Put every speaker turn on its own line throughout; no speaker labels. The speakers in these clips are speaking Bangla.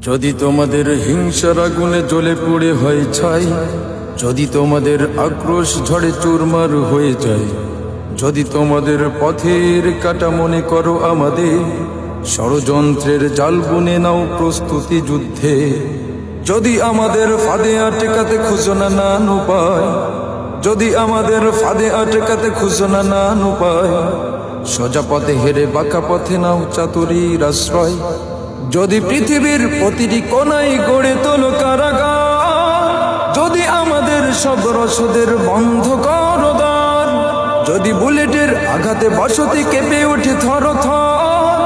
যদি তোমাদের হিংসার আগুনে জ্বলে পুড়ে হয় ছাই, যদি তোমাদের আক্রোশ ঝড়ে চুরমার হয়ে যায়, যদি তোমাদের পথের কাটা মনে করো আমাদের, ষড়যন্ত্রের জাল বুনে নাও প্রস্তুতি যুদ্ধে। যদি আমাদের ফাঁদে আটকাতে খুঁজো না নান উপায়, যদি আমাদের ফাঁদে আটকাতে খুঁজো না নান উপায়, সোজা পথে হেরে বাঁকা পথে নাও চাতুরীর আশ্রয়। যদি পৃথিবীর প্রতিটি কোণায় গড়ে তোলো কারাগার, যদি আমাদের সব রসদের বন্ধ করো দ্বার, যদি বুলেটের আঘাতে বসতি কেঁপে ওঠে থর থর,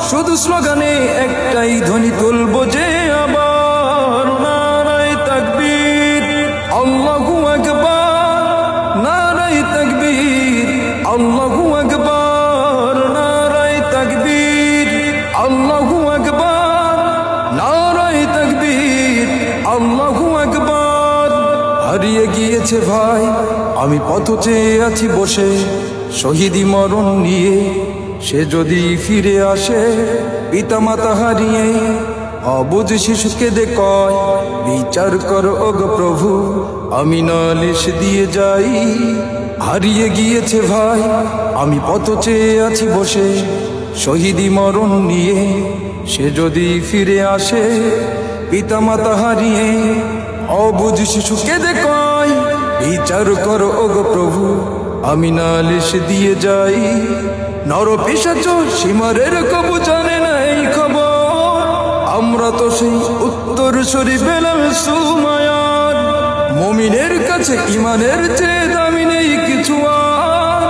শুধু স্লোগানে একটাই ধ্বনি তুলবো যে আবার, নারায়ে তাকবীর আল্লাহু আকবার, নারায়ে তাকবীর আল্লাহু আকবার, নারায়ে তাকবীর আল্লাহু আকবার, নারায়ে তাকবীর আল্লাহু আকবার। হারিয়ে গিয়েছে ভাই, আমি পথ চেয়ে আছি বসে, শহীদি মরণ নিয়ে। সে যদি ফিরে আসে পিতা মাতা হারিয়ে, অবুঝ শিশুকে কয় বিচার করো ওগো প্রভু, আমি নালিশ দিয়ে যাই। হারিয়ে গিয়েছে ভাই, আমি পথ চেয়ে আছি বসে, শহীদি মরণ নিয়ে। সে যদি ফিরে আসে পিতা মাতা হারিয়ে, অবুঝ শিশুকে কয় বিচার করো ওগো প্রভু, আমি নালিশ দিয়ে যাই। নর পিশাচ সীমারের কবু জানে না এই খবর, আমরা তো সেই উত্তর সরি পেলাম সুমায়ার। মুমিনের কাছে ইমানের চেয়ে দামি নেই কিছু আর,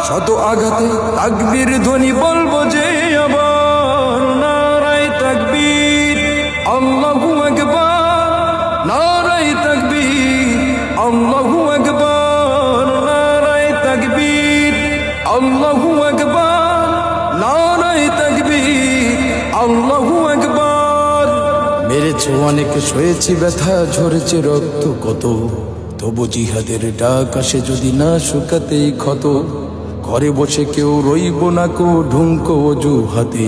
শত আঘাতে তাকবীর ধ্বনি বলবো যে আবার, নারায়ে তাকবীর আল্লাহু আকবার, নারায়ে তাকবীর আল্লাহু আকবার, নারায়ে তাকবীর আল্লাহু আকবার, নারায়ে তাকবীর আল্লাহু আকবার। মেরেছে অনেক, সয়েছি ব্যথা, ঝরেছে রক্ত কত, তবু জিহাদের ডাক আসে যদি না শুকাতেই ক্ষত। ঘরে বসে কেউ রইব না কো ঢুঙ্কো অজু হাতে,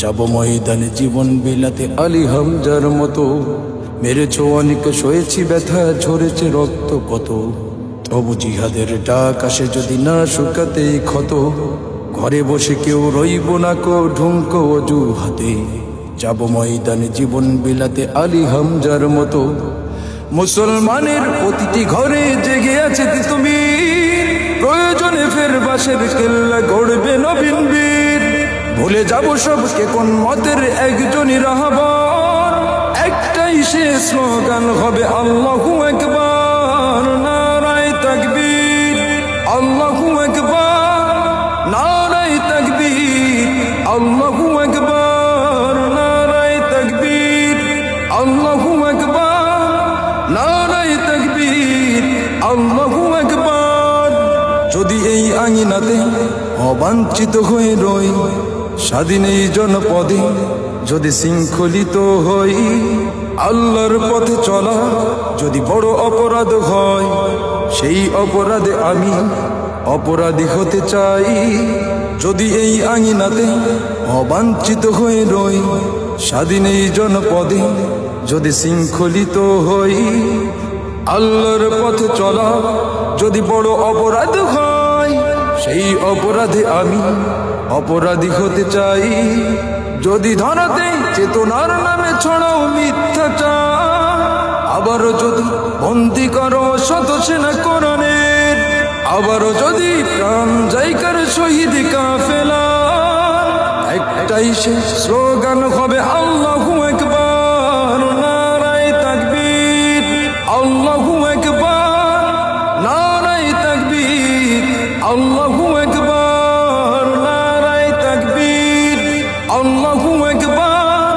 যাব ময়দানে জীবন বিলাতে আলী হামজার মতো। মেরেছ অনেক, সয়েছি ব্যথা, ঝরেছে রক্ত কত, তবু জিহাদের ডাক আসে যদি না শুকাতেই ক্ষত। ঘরে বসে কেউ রইব না কো ঢুঙ্কো অজু হাতে, যাব ময়দানে জীবন বিলাতে আলী হামজার মতো। মুসলমানের প্রতিটি ঘরে জেগে আছে তুমি, প্রয়োজনে ফের বাসের কেল্লা গড়বে নবীন বীর। ভুলে যাব সবকে কোন মতের একজনই রাহবার, একটাই সে স্লোগান হবে আল্লাহু আকবার, নারায়ে তাকবীর আল্লাহু আকবার, নারায়ে তাকবীর আল্লাহু আকবার, নারায়ে তাকবীর আল্লাহু আকবার, নারায়ে তাকবীর আল্লাহু আকবার। যদি এই আঙিনাতে অবাঞ্ছিত হয়ে রই, স্বাধীন এই জনপদে যদি শৃঙ্খলিত হই, আল্লাহর পথে চলা যদি বড় অপরাধ হয়, সেই অপরাধে আমি অপরাধী হতে চাই। যদি এই আঙিনাতে অবাঞ্ছিত হয়ে রই, স্বাধীন এই জনপদে যদি শৃঙ্খলিত হই, আল্লাহর পথে চলা যদি বড় অপরাধ হয়, সেই অপরাধে আমি অপরাধী হতে চাই। যদি ধরাতে চেতনার নামে ছড়াও মিথ্যাচার, আবারও যদি বন্দী করো শত সেনা কোরআনের, আবারও যদি প্রাণ জায়গার শহীদ কাফেলা, একটাই সে স্লোগান হবে আল্লাহু আকবার, নারায়ে তাকবীর আল্লাহু আকবার, নারায়ে তাকবীর আল্লাহু আকবার, নারায়ে তাকবীর আল্লাহু আকবার,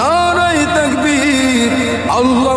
নারায়ে তাকবীর আল্লাহ